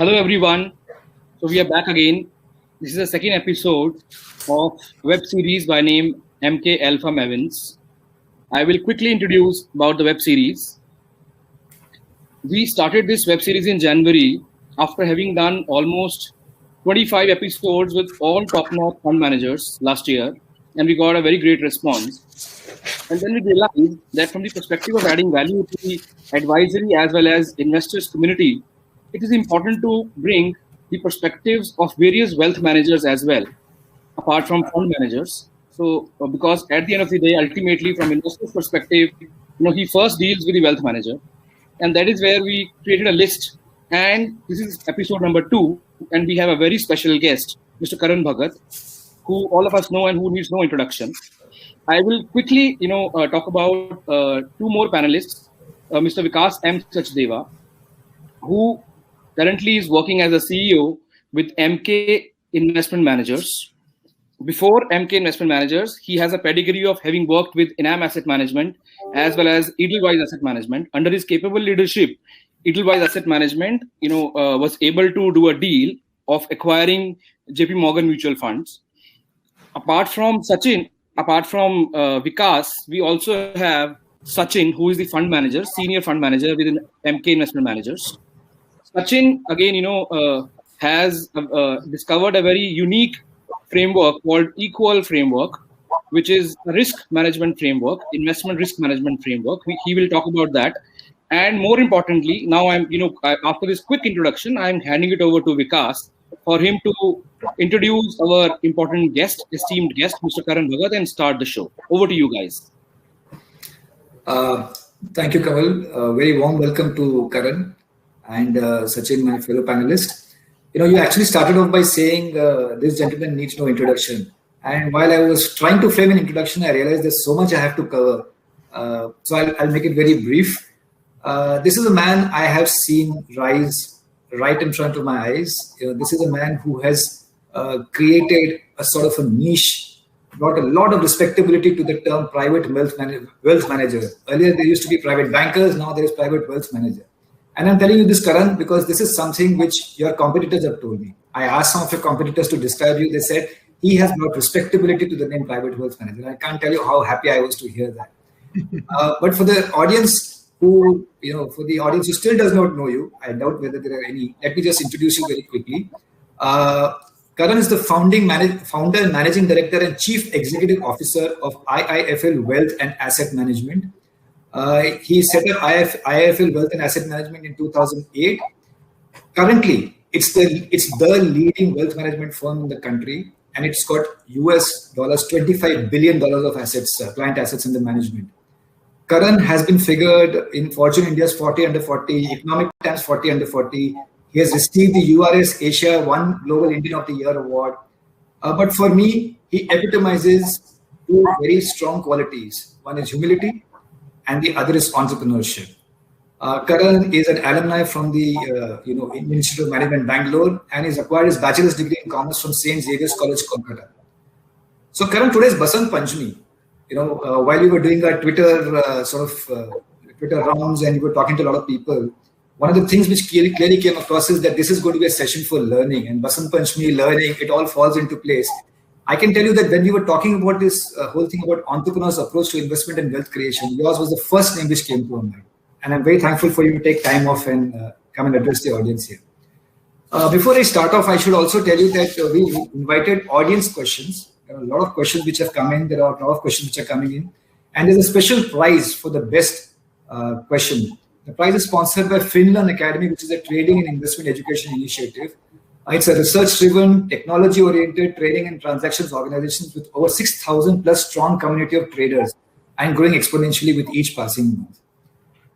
Hello everyone. So we are back again. This is the second episode of web series by name Emkay Alpha Mavens. I will quickly introduce about the web series. We started this web series in January after having done almost 25 episodes with all top-notch fund managers last year, and we got a very great response. And then we realized that from the perspective of adding value to the advisory as well as investors community, it is important to bring the perspectives of various wealth managers as well, apart from fund managers. So, because at the end of the day, ultimately from investor's perspective, he first deals with the wealth manager, and that is where we created a list. And this is episode number 2, and we have a very special guest, Mr. Karan Bhagat, who all of us know and who needs no introduction. I will quickly, talk about 2 more panelists, Mr. Vikas M. Sachdeva, who currently is working as a CEO with MK Investment Managers. Before MK Investment Managers, he has a pedigree of having worked with Enam Asset Management as well as Edelweiss Asset Management. Under his capable leadership, Edelweiss Asset Management, was able to do a deal of acquiring JP Morgan mutual funds. Apart from Vikas, we also have Sachin, who is the fund manager, senior fund manager within MK Investment Managers. Sachin, again, has discovered a very unique framework called Equal Framework, which is a risk management framework, investment risk management framework. He will talk about that. And more importantly, now after this quick introduction, I'm handing it over to Vikas for him to introduce our important guest, esteemed guest, Mr. Karan Bhagat, and start the show. Over to you guys. Thank you, Kamal. Very warm welcome to Karan and Sachin, my fellow panelist. You actually started off by saying this gentleman needs no introduction. And while I was trying to frame an introduction, I realized there's so much I have to cover. So I'll make it very brief. This is a man I have seen rise right in front of my eyes. This is a man who has created a sort of a niche, brought a lot of respectability to the term private wealth manager. Earlier, there used to be private bankers. Now there is private wealth manager. And I'm telling you this, Karan, because this is something which your competitors have told me. I asked some of your competitors to describe you. They said, he has brought respectability to the name private wealth manager. I can't tell you how happy I was to hear that. But for the audience who still does not know you, I doubt whether there are any. Let me just introduce you very quickly. Karan is the founder, managing director, and chief executive officer of IIFL Wealth and Asset Management. He set up IIFL Wealth and Asset Management in 2008. Currently, it's the leading wealth management firm in the country, and it's got US $25 billion of assets, client assets under management. Karan has been figured in Fortune India's 40 under 40, Economic Times 40 under 40. He has received the URS Asia 1 Global Indian of the Year award. But for me, he epitomizes 2 very strong qualities. One is humility, and the other is entrepreneurship. Karan is an alumni from the Institute of Management, Bangalore, and he's acquired his bachelor's degree in commerce from St. Xavier's College, Kolkata. So Karan, today is Basant Panchami. While you were doing our Twitter Twitter rounds and you were talking to a lot of people, one of the things which clearly came across is that this is going to be a session for learning, and Basant Panchami, learning, it all falls into place. I can tell you that when we were talking about this whole thing about entrepreneurs' approach to investment and wealth creation, yours was the first name which came to our mind. And I'm very thankful for you to take time off and come and address the audience here. Before I start off, I should also tell you that we invited audience questions. There are a lot of questions which have come in. There are a lot of questions which are coming in. And there's a special prize for the best question. The prize is sponsored by FinLearn Academy, which is a trading and investment education initiative. It's a research-driven, technology-oriented trading and transactions organization with over 6,000 plus strong community of traders and growing exponentially with each passing month.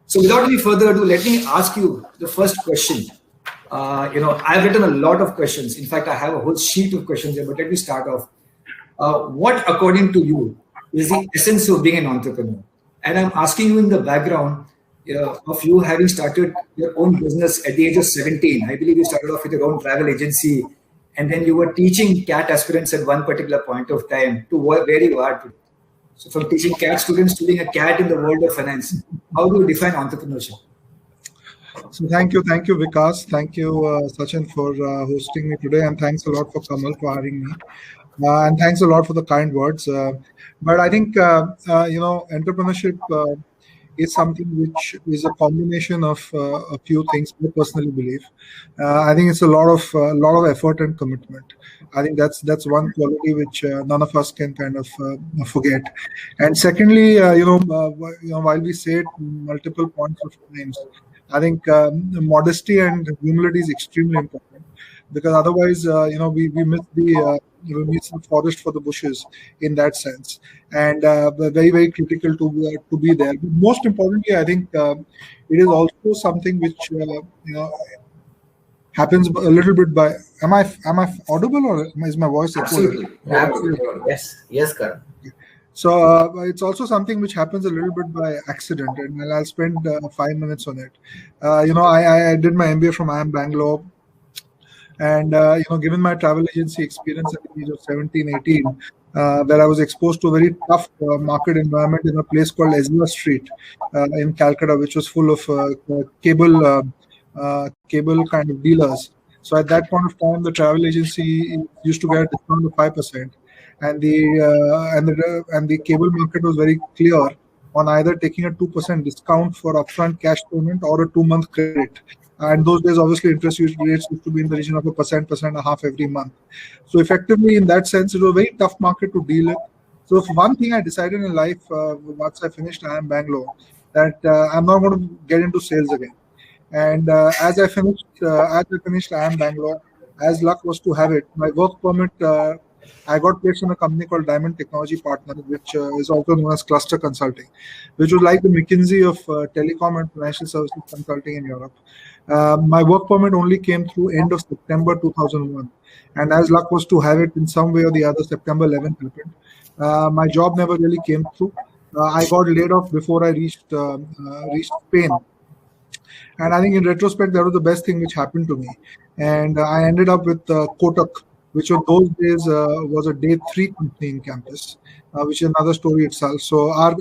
So without any further ado, let me ask you the first question. I've written a lot of questions. In fact, I have a whole sheet of questions here, but let me start off. What, according to you, is the essence of being an entrepreneur? And I'm asking you in the background of you having started your own business at the age of 17. I believe you started off with your own travel agency, and then you were teaching CAT aspirants at one particular point of time to where you are today. So from teaching CAT students to being a cat in the world of finance, how do you define entrepreneurship? So thank you, Vikas. Thank you, Sachin, for hosting me today, and thanks a lot for Kamal for having me. And thanks a lot for the kind words. But I think entrepreneurship is something which is a combination of a few things. I personally believe. I think it's a lot of effort and commitment. I think that's one quality which none of us can kind of forget. And secondly, while we say it multiple points of times, I think modesty and humility is extremely important, because otherwise, we miss we miss the forest for the bushes in that sense, and very very critical to be there. But most importantly, I think it is also something which happens a little bit by. Am I audible, or is my voice Absolutely. Yes, Karan. So it's also something which happens a little bit by accident, and I'll spend 5 minutes on it. I did my MBA from IIM Bangalore, and given my travel agency experience at the age of 17, 18, where I was exposed to a very tough market environment in a place called Ezra Street in Calcutta, which was full of cable kind of dealers. So at that point of time, the travel agency used to get a discount of 5%. And the cable market was very clear on either taking a 2% discount for upfront cash payment or a 2-month credit. And those days, obviously, interest rates used to be in the region of 1%, 1.5% every month. So effectively, in that sense, it was a very tough market to deal with. So if one thing I decided in life once I finished IIM Bangalore, that I'm not going to get into sales again. And as I finished IIM Bangalore, as luck was to have it, my work permit. I got placed in a company called Diamond Technology Partner, which is also known as Cluster Consulting, which was like the McKinsey of telecom and financial services consulting in Europe. My work permit only came through end of September 2001. And as luck was to have it, in some way or the other, September 11th happened. My job never really came through. I got laid off before I reached Spain. And I think in retrospect, that was the best thing which happened to me. And I ended up with Kotak, which on those days was a day 3 company in campus, which is another story itself. So our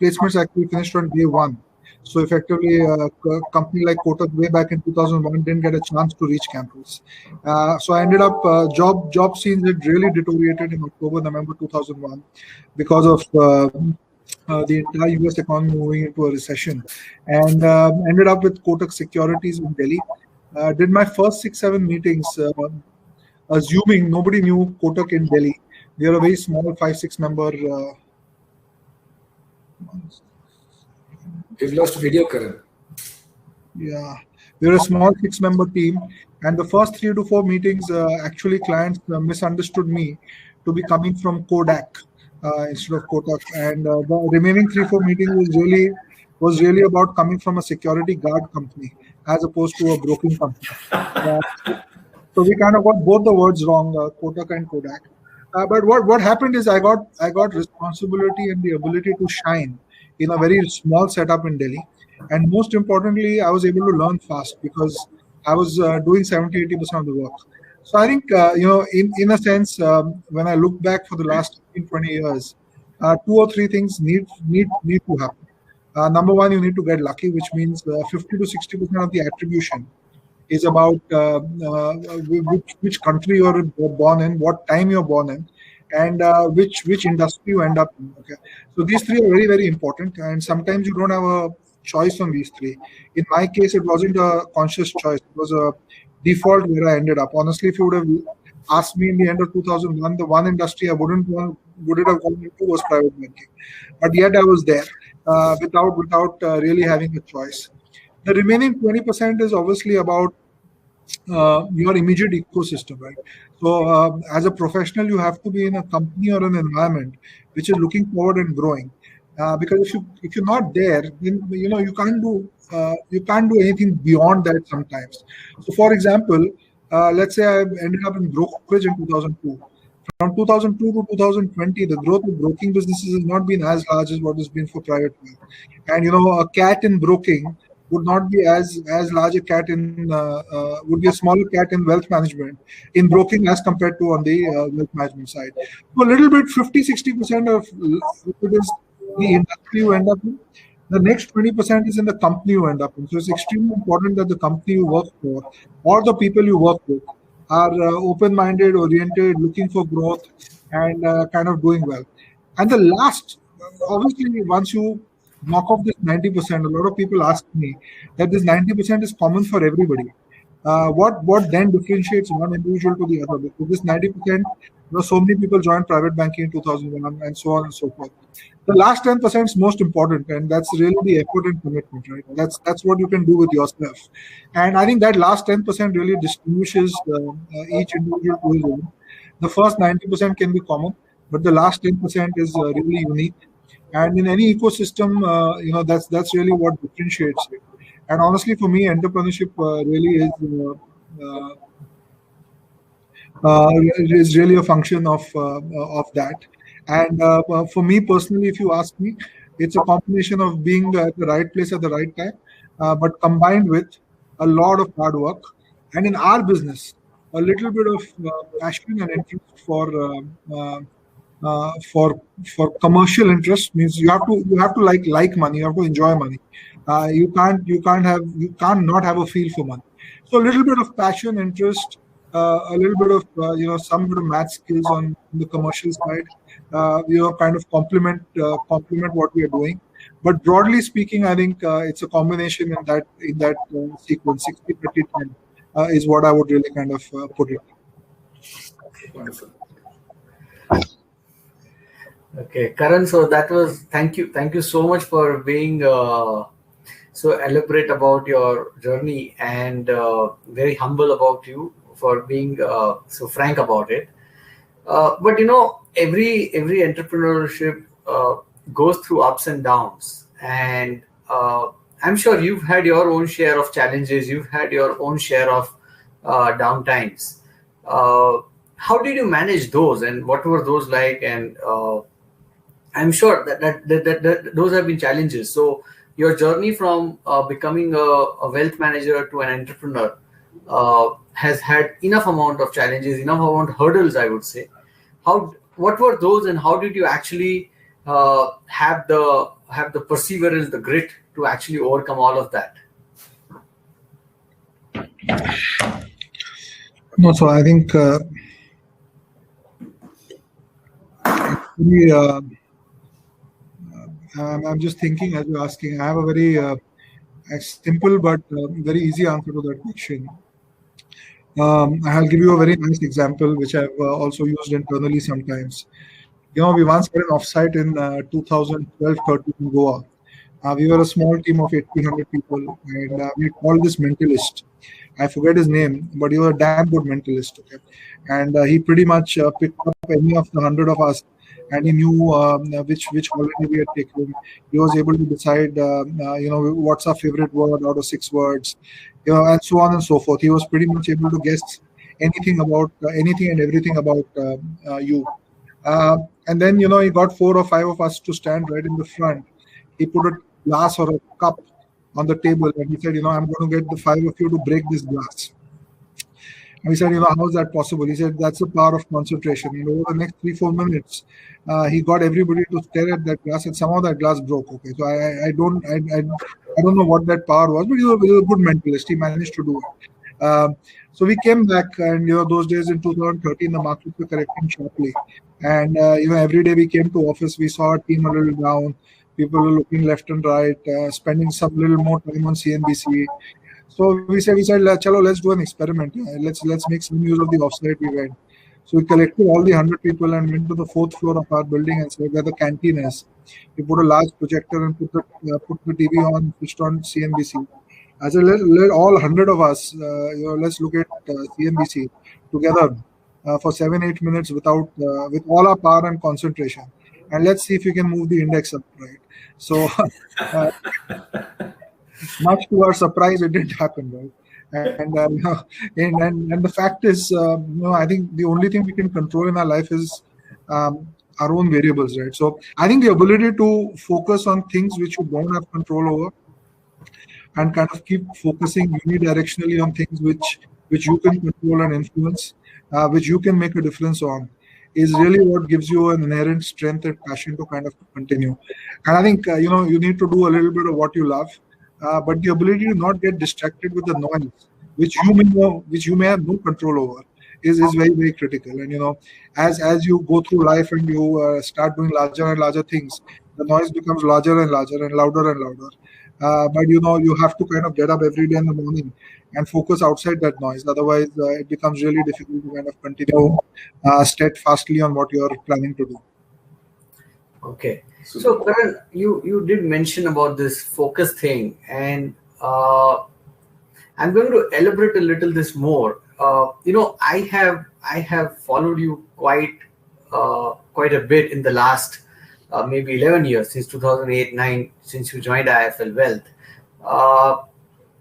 placements actually finished on day 1. So effectively, a company like Kotak way back in 2001 didn't get a chance to reach campus. So I ended up, job scenes had really deteriorated in October, November 2001 because of the entire US economy moving into a recession, and ended up with Kotak Securities in Delhi. Did my first 6-7 meetings, assuming nobody knew Kotak in Delhi. They are a very small 5-6 member. We've lost video, Karan. Yeah, we're a small 6-member team, and the first 3 to 4 meetings, actually clients misunderstood me to be coming from Kodak instead of Kotak, and the remaining 3-4 meetings was really about coming from a security guard company as opposed to a broking company. So we kind of got both the words wrong, Kotak and Kodak. But what happened is I got responsibility and the ability to shine in a very small setup in Delhi. And most importantly, I was able to learn fast because I was doing 70-80% of the work. So I think, in a sense, when I look back for the last 15-20 years, 2 or 3 things need to happen. Number one, you need to get lucky, which means 50 to 60% of the attribution is about which country you're born in, what time you're born in, and which industry you end up in. Okay, so these 3 are very very important, and sometimes you don't have a choice on these 3. In my case, it wasn't a conscious choice; it was a default where I ended up. Honestly, if you would have asked me in the end of 2001, the one industry I wouldn't have gone into was private banking, but yet I was there without really having a choice. The remaining 20% is obviously about your immediate ecosystem, right? So as a professional, you have to be in a company or an environment which is looking forward and growing. Because if you're not there, then you can't do anything beyond that sometimes. So for example, let's say I ended up in brokerage in 2002. From 2002 to 2020, the growth of broking businesses has not been as large as what has been for private wealth. And a cat in broking would not be as large a cat in would be a smaller cat in wealth management in broking as compared to on the wealth management side. So a little bit 50-60% of it is the industry you end up in. The next 20% is in the company you end up in. So it's extremely important that the company you work for or the people you work with are open-minded, oriented, looking for growth, and kind of doing well. And the last, obviously, once you knock off this 90%, a lot of people ask me that this 90% is common for everybody. What then differentiates one individual to the other? Because this 90%, so many people joined private banking in 2001 and so on and so forth. The last 10% is most important, and that's really the effort and commitment, right? That's what you can do with yourself. And I think that last 10% really distinguishes each individual to his own. The first 90% can be common, but the last 10% is really unique. And in any ecosystem, that's really what differentiates it. And honestly, for me, entrepreneurship really is really a function of that. And for me personally, if you ask me, it's a combination of being at the right place at the right time, but combined with a lot of hard work. And in our business, a little bit of passion and interest for commercial interest. Means you have to like money. You have to enjoy money. You can't not have a feel for money. So a little bit of passion, interest, a little bit of some bit of math skills on the commercial side. Kind of complement what we are doing. But broadly speaking, I think it's a combination in that sequence. 60-30-10 is what I would really kind of put it. Wonderful. Okay, Karan. So thank you so much for being so elaborate about your journey and very humble about you for being so frank about it. But every entrepreneurship goes through ups and downs, and I'm sure you've had your own share of challenges. You've had your own share of downtimes. How did you manage those, and what were those like? And I'm sure that those have been challenges. So your journey from becoming a wealth manager to an entrepreneur has had enough amount of challenges, enough amount of hurdles, I would say. What were those, and how did you actually have the perseverance, the grit to actually overcome all of that? No, so I think I'm just thinking as you're asking. I have a very simple but very easy answer to that question. I'll give you a very nice example, which I've also used internally sometimes. We once had an offsite in 2012-13 in Goa. We were a small team of 1,800 people, and we called this mentalist. I forget his name, but he was a damn good mentalist. Okay, and he pretty much picked up any of the 100 of us, and he knew which holiday we had taken. He was able to decide, what's our favorite word out of 6 words, and so on and so forth. He was pretty much able to guess anything about anything and everything about you. And then, he got 4 or 5 of us to stand right in the front. He put a glass or a cup on the table, and he said, I'm going to get the 5 of you to break this glass. And we said, how is that possible? He said, that's the power of concentration. And over the next 3-4 minutes, he got everybody to stare at that glass, and somehow that glass broke. Okay, so I don't know what that power was, but he was a good mentalist. He managed to do it. So we came back, and those days in 2013, the markets were correcting sharply. And every day we came to office, we saw our team a little down. People were looking left and right, spending some little more time on CNBC. So we said, chalo, let's do an experiment. Let's make some use of the offsite we went. So we collected all the 100 people and went to the 4th floor of our building and said where the canteen is. We put a large projector and put the TV on, switched on CNBC. I said, let all 100 of us, let's look at CNBC together for 7-8 minutes with all our power and concentration, and let's see if we can move the index up, right? So much to our surprise, it didn't happen, right? And the fact is, I think the only thing we can control in our life is our own variables, right? So I think the ability to focus on things which you don't have control over, and kind of keep focusing unidirectionally on things which you can control and influence, which you can make a difference on, is really what gives you an inherent strength and passion to kind of continue. And I think you need to do a little bit of what you love, but the ability to not get distracted with the noise, which you may have no control over, is very, very critical. And as you go through life and you start doing larger and larger things, the noise becomes larger and larger and louder and louder. But you have to kind of get up every day in the morning and focus outside that noise. Otherwise, it becomes really difficult to kind of continue steadfastly on what you're planning to do. Okay. So Karan, you did mention about this focus thing, and I'm going to elaborate a little this more. I have followed you quite a bit in the last maybe 11 years, since 2008-9, since you joined IIFL Wealth.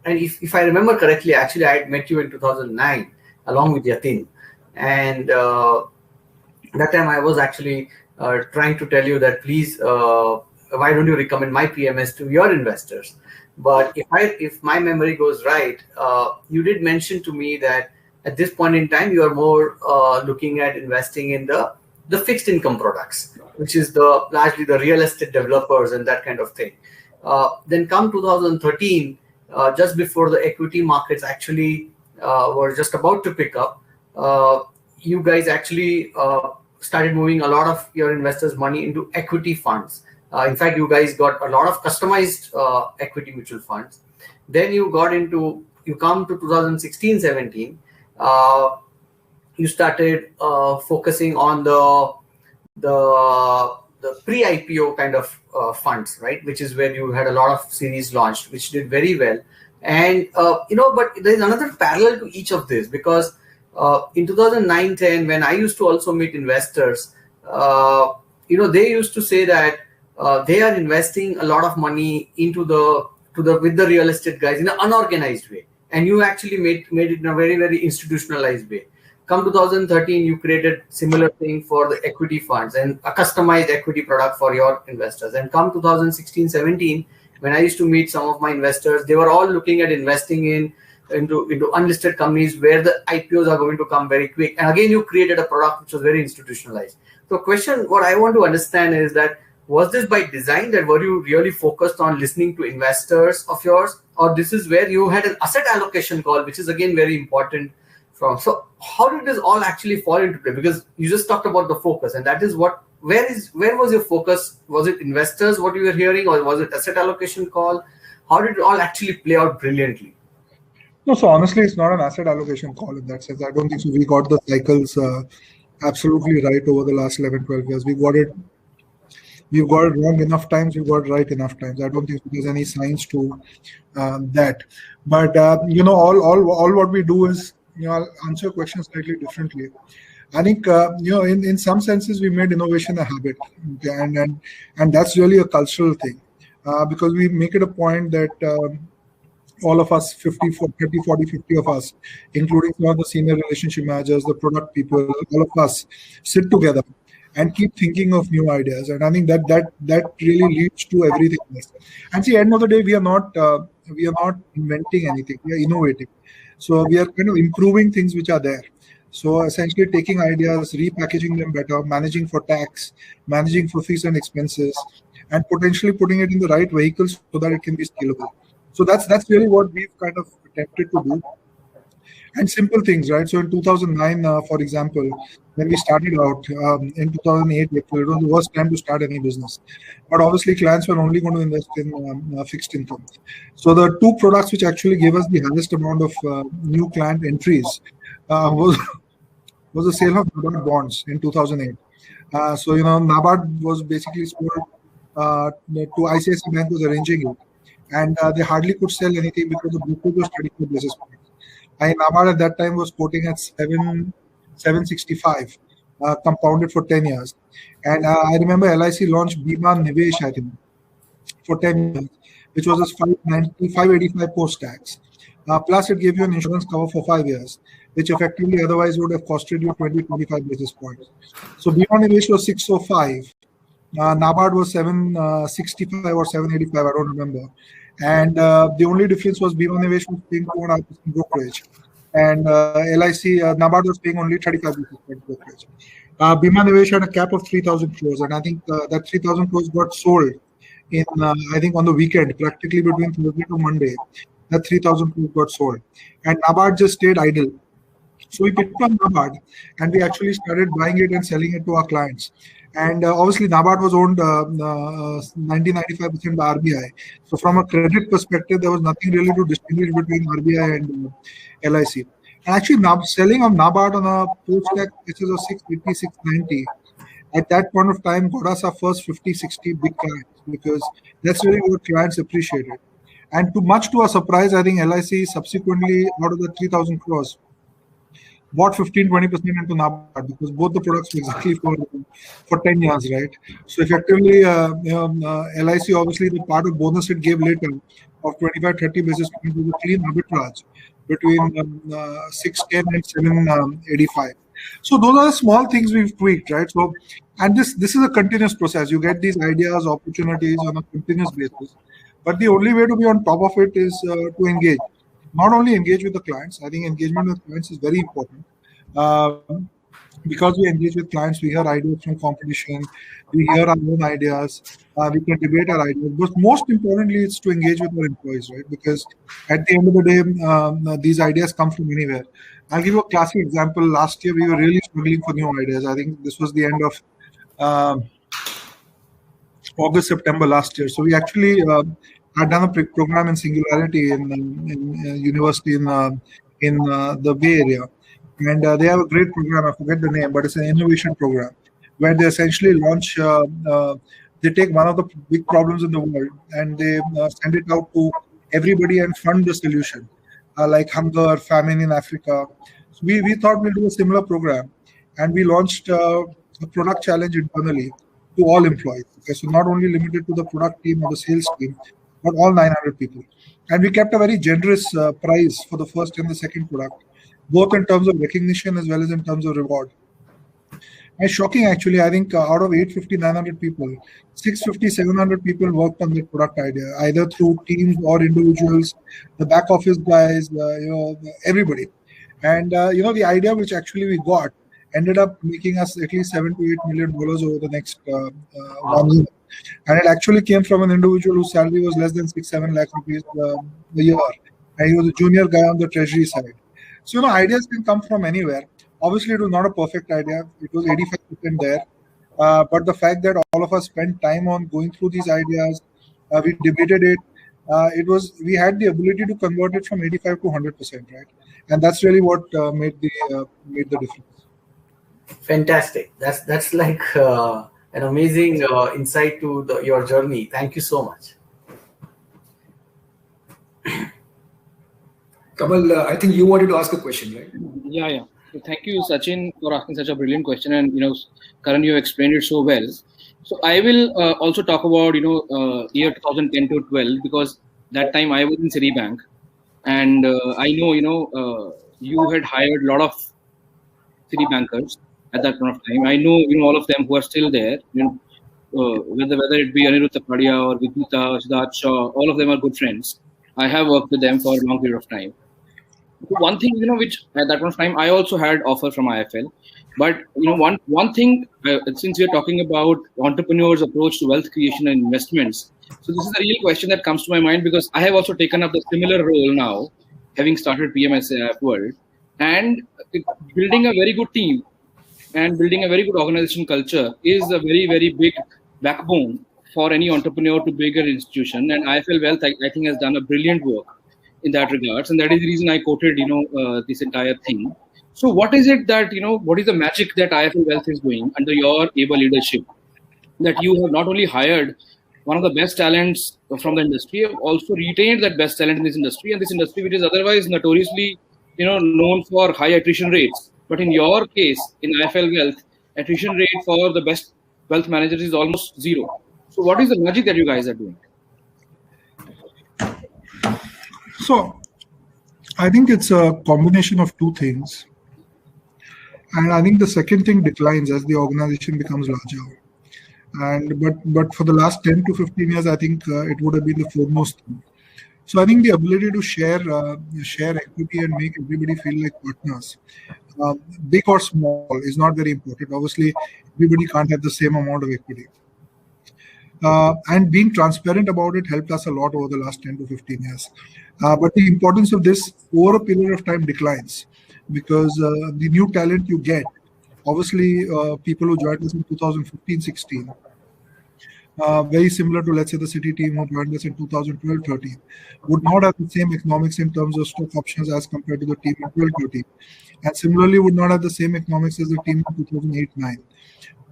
And if I remember correctly, actually I had met you in 2009 along with Yatin, and that time I was actually trying to tell you that please, why don't you recommend my PMS to your investors? But if my memory goes right, you did mention to me that at this point in time you are more looking at investing in the fixed income products, which is largely the real estate developers and that kind of thing. Then come 2013, just before the equity markets actually were just about to pick up, you guys actually started moving a lot of your investors' money into equity funds. In fact, you guys got a lot of customized equity mutual funds. Then you come to 2016-17. You started focusing on the pre-IPO kind of funds, right? Which is where you had a lot of series launched, which did very well. And but there is another parallel to each of this, because in 2009-10, when I used to also meet investors, they used to say that they are investing a lot of money into with the real estate guys in an unorganized way, and you actually made it in a very, very institutionalized way. Come 2013, you created similar thing for the equity funds and a customized equity product for your investors. And come 2016-17, when I used to meet some of my investors, they were all looking at investing into unlisted companies where the IPOs are going to come very quick. And again, you created a product which was very institutionalized. So what I want to understand is that, was this by design, that were you really focused on listening to investors of yours, or this is where you had an asset allocation call, which is again very important? So how did this all actually fall into play? Because you just talked about the focus, and that is where was your focus? Was it investors, what you were hearing, or was it asset allocation call? How did it all actually play out brilliantly? No, so honestly, it's not an asset allocation call in that sense. I don't think so. We got the cycles absolutely right over the last 11, 12 years. We've got it wrong enough times, we've got it right enough times. I don't think there's any science to that. But all what we do is, I'll answer questions slightly differently. I think in some senses we made innovation a habit, okay? and that's really a cultural thing, because we make it a point that all of us, 30, 40, 50 of us, including some of the senior relationship managers, the product people, all of us sit together and keep thinking of new ideas. And I think that really leads to everything else. And see, at the end of the day, we are not inventing anything. We are innovating. So we are kind of improving things which are there. So essentially taking ideas, repackaging them better, managing for tax, managing for fees and expenses, and potentially putting it in the right vehicles so that it can be scalable. So that's really what we've kind of attempted to do. And simple things, right? So in 2009, for example, when we started out, in 2008, it was the worst time to start any business. But obviously, clients were only going to invest in fixed income. So the two products which actually gave us the highest amount of new client entries was the sale of NABARD bonds in 2008. So NABARD was basically sold to ICICI Bank was arranging it, and they hardly could sell anything because the brokerage was 34 basis points. NABARD at that time was quoting at 765, compounded for 10 years. And I remember LIC launched Bima Nivesh, I think, for 10 years, which was a 585 post-tax. Plus, it gave you an insurance cover for 5 years, which effectively otherwise would have costed you 20-25 basis points. So Bima Nivesh was 605. NABARD was 765 or 785, I don't remember. And the only difference was Bima Nivesh was paying 2.5% brokerage, and LIC, NABARD was paying only 35 basis points brokerage. Bima Nivesh had a cap of 3,000 crores, and I think that 3,000 crores got sold in, I think on the weekend, practically between Thursday to Monday. That 3,000 crores got sold, and NABARD just stayed idle. So we picked up NABARD, and we actually started buying it and selling it to our clients. And obviously, NABARD was owned 90-95% by RBI. So from a credit perspective, there was nothing really to distinguish between RBI and LIC. And actually, selling of NABARD on a post-tax basis of 680, 690, at that point of time, got us our first 50, 60 big clients, because that's really what clients appreciated. And much to our surprise, I think LIC subsequently, out of the 3,000 crores, bought 15-20% into NABARD, because both the products were exactly for 10 years, right? So effectively, LIC, obviously, the part of bonus it gave later of 25-30 basis points was a clean arbitrage between 610 and 785. So those are the small things we've tweaked, right? So, and this is a continuous process. You get these ideas, opportunities on a continuous basis. But the only way to be on top of it is to engage. Not only engage with the clients, I think engagement with clients is very important. Because we engage with clients, we hear ideas from competition, we hear our own ideas, we can debate our ideas. But most importantly, it's to engage with our employees, right? Because at the end of the day, these ideas come from anywhere. I'll give you a classic example. Last year, we were really struggling for new ideas. I think this was the end of August, September last year. So we actually had done a program in Singularity in university in the Bay Area. And they have a great program, I forget the name, but it's an innovation program where they essentially launch, they take one of the big problems in the world and they send it out to everybody and fund the solution, like hunger, famine in Africa. So we thought we'll do a similar program, and we launched a product challenge internally to all employees. Okay, so not only limited to the product team or the sales team, but all 900 people. And we kept a very generous price for the first and the second product, both in terms of recognition as well as in terms of reward. And shocking, actually, I think out of 850, 900 people, 650, 700 people worked on that product idea, either through teams or individuals, the back office guys, everybody. And, the idea which actually we got ended up making us at least $7 to $8 million over the next 1 year. And it actually came from an individual whose salary was less than 6-7 lakh rupees a year. And he was a junior guy on the treasury side. So, ideas can come from anywhere. Obviously, it was not a perfect idea. It was 85% there. But the fact that all of us spent time on going through these ideas, we debated it. We had the ability to convert it from 85 to 100%, right? And that's really what made the difference. Fantastic. That's like an amazing insight to your journey. Thank you so much. Kamal, I think you wanted to ask a question, right? Yeah. So thank you, Sachin, for asking such a brilliant question. And, Karan, you explained it so well. So I will also talk about, year 2010 to 12, because that time I was in Citibank. And I know, you had hired a lot of Citibankers at that point of time. I know, all of them who are still there, whether it be Anirudh Tapadia or Vidita, Siddharth Shaw, all of them are good friends. I have worked with them for a long period of time. One thing, which at that point of time, I also had offer from IIFL. But, one thing, since we're talking about entrepreneurs' approach to wealth creation and investments, so this is a real question that comes to my mind, because I have also taken up the similar role now, having started PMSA World, and building a very good team and building a very good organization culture is a very, very big backbone for any entrepreneur to bigger institution. And IIFL Wealth, I think, has done a brilliant work in that regards, and that is the reason I quoted, this entire thing. So, what is it that what is the magic that IIFL Wealth is doing under your able leadership, that you have not only hired one of the best talents from the industry, you have also retained that best talent in this industry, and this industry which is otherwise notoriously, known for high attrition rates. But in your case, in IIFL Wealth, attrition rate for the best wealth managers is almost zero. So, what is the magic that you guys are doing? So, I think it's a combination of two things. And I think the second thing declines as the organization becomes larger. And but for the last 10 to 15 years, I think it would have been the foremost thing. So I think the ability to share equity and make everybody feel like partners, big or small, is not very important. Obviously, everybody can't have the same amount of equity. And being transparent about it helped us a lot over the last 10 to 15 years. But the importance of this over a period of time declines, because the new talent you get, obviously people who joined us in 2015-16, very similar to, let's say, the City team who joined us in 2012-13, would not have the same economics in terms of stock options as compared to the team in 12-13, and similarly would not have the same economics as the team in 2008-9.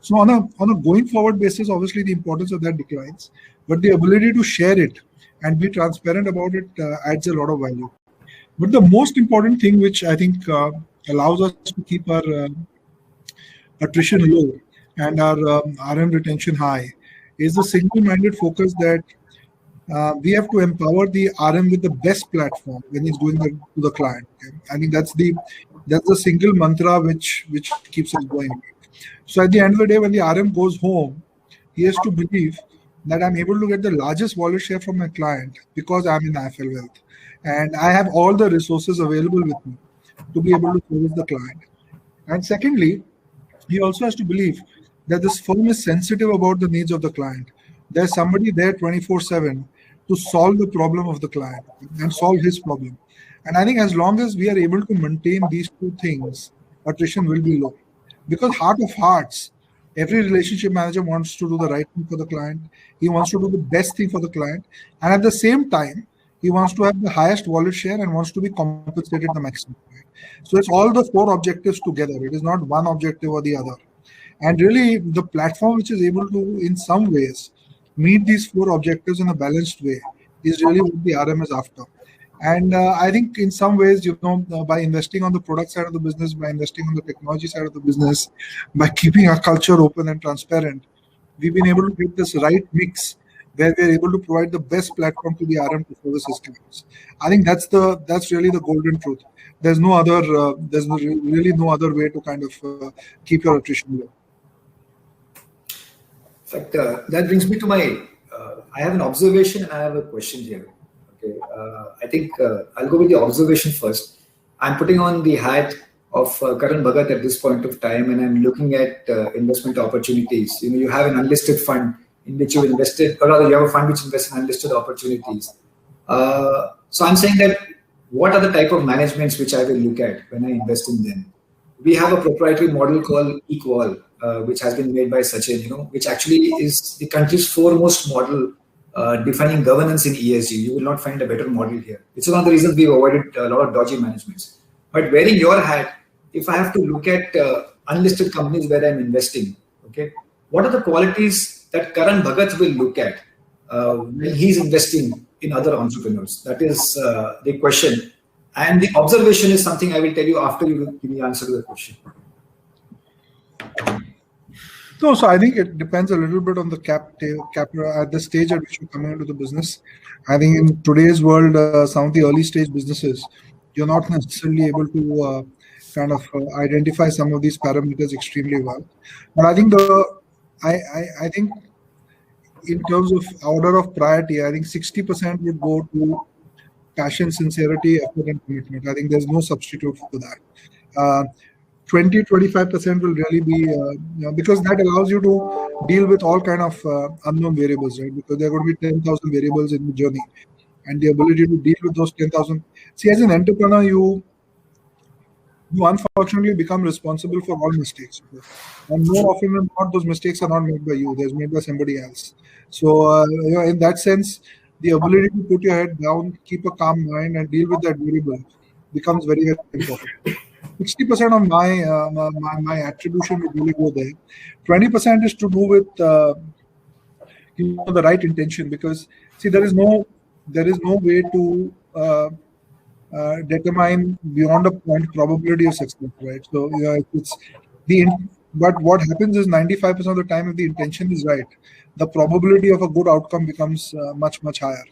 So on a going forward basis, obviously the importance of that declines, but the ability to share it and be transparent about it adds a lot of value. But the most important thing, which I think allows us to keep our attrition low and our RM retention high, is the single-minded focus that we have to empower the RM with the best platform when he's doing that to the client. Okay? I think that's the single mantra which keeps us going. So at the end of the day, when the RM goes home, he has to believe that I'm able to get the largest wallet share from my client because I'm in IIFL Wealth, and I have all the resources available with me to be able to service the client. And secondly, he also has to believe that this firm is sensitive about the needs of the client. There's somebody there 24/7 to solve the problem of the client and solve his problem. And I think as long as we are able to maintain these two things, attrition will be low. Because heart of hearts, every relationship manager wants to do the right thing for the client. He wants to do the best thing for the client. And at the same time, he wants to have the highest wallet share and wants to be compensated the maximum. Right? So it's all the four objectives together. It is not one objective or the other. And really, the platform which is able to, in some ways, meet these four objectives in a balanced way is really what the RM is after. And I think in some ways, by investing on the product side of the business, by investing on the technology side of the business, by keeping our culture open and transparent, we've been able to get this right mix where we're able to provide the best platform to the RM to service his clients. I think that's really the golden truth. There's really no other way to kind of keep your attrition low. In fact, that brings me to I have an observation and I have a question here. Okay, I think I'll go with the observation first. I'm putting on the hat of Karan Bhagat at this point of time, and I'm looking at investment opportunities. You have an unlisted fund in which you invested, or rather you have a fund which invests in unlisted opportunities. So I'm saying that what are the type of managements which I will look at when I invest in them? We have a proprietary model called Equal, which has been made by Sachin, which actually is the country's foremost model defining governance in ESG. You will not find a better model here. It's one of the reasons we've avoided a lot of dodgy managements. But wearing your hat, if I have to look at unlisted companies where I'm investing, okay, what are the qualities that Karan Bhagat will look at when he's investing in other entrepreneurs? That is the question. And the observation is something I will tell you after you give me the answer to the question. No, so I think it depends a little bit on the at the stage at which you're coming into the business. I think in today's world, some of the early stage businesses, you're not necessarily able to kind of identify some of these parameters extremely well. But I think I think in terms of order of priority, I think 60% would go to passion, sincerity, effort, and commitment. I think there's no substitute for that. 20-25% will really be because that allows you to deal with all kind of unknown variables, right? Because there are going to be 10,000 variables in the journey, and the ability to deal with those 10,000. See, as an entrepreneur, you unfortunately become responsible for all mistakes, and more often than not, those mistakes are not made by you; they're made by somebody else. So, in that sense, the ability to put your head down, keep a calm mind, and deal with that variable becomes very, very important. 60% of my attribution would really go there. 20% is to do with the right intention, because see, there is no way to determine beyond a point probability of success, right? So but what happens is 95% of the time, if the intention is right, the probability of a good outcome becomes much, much higher.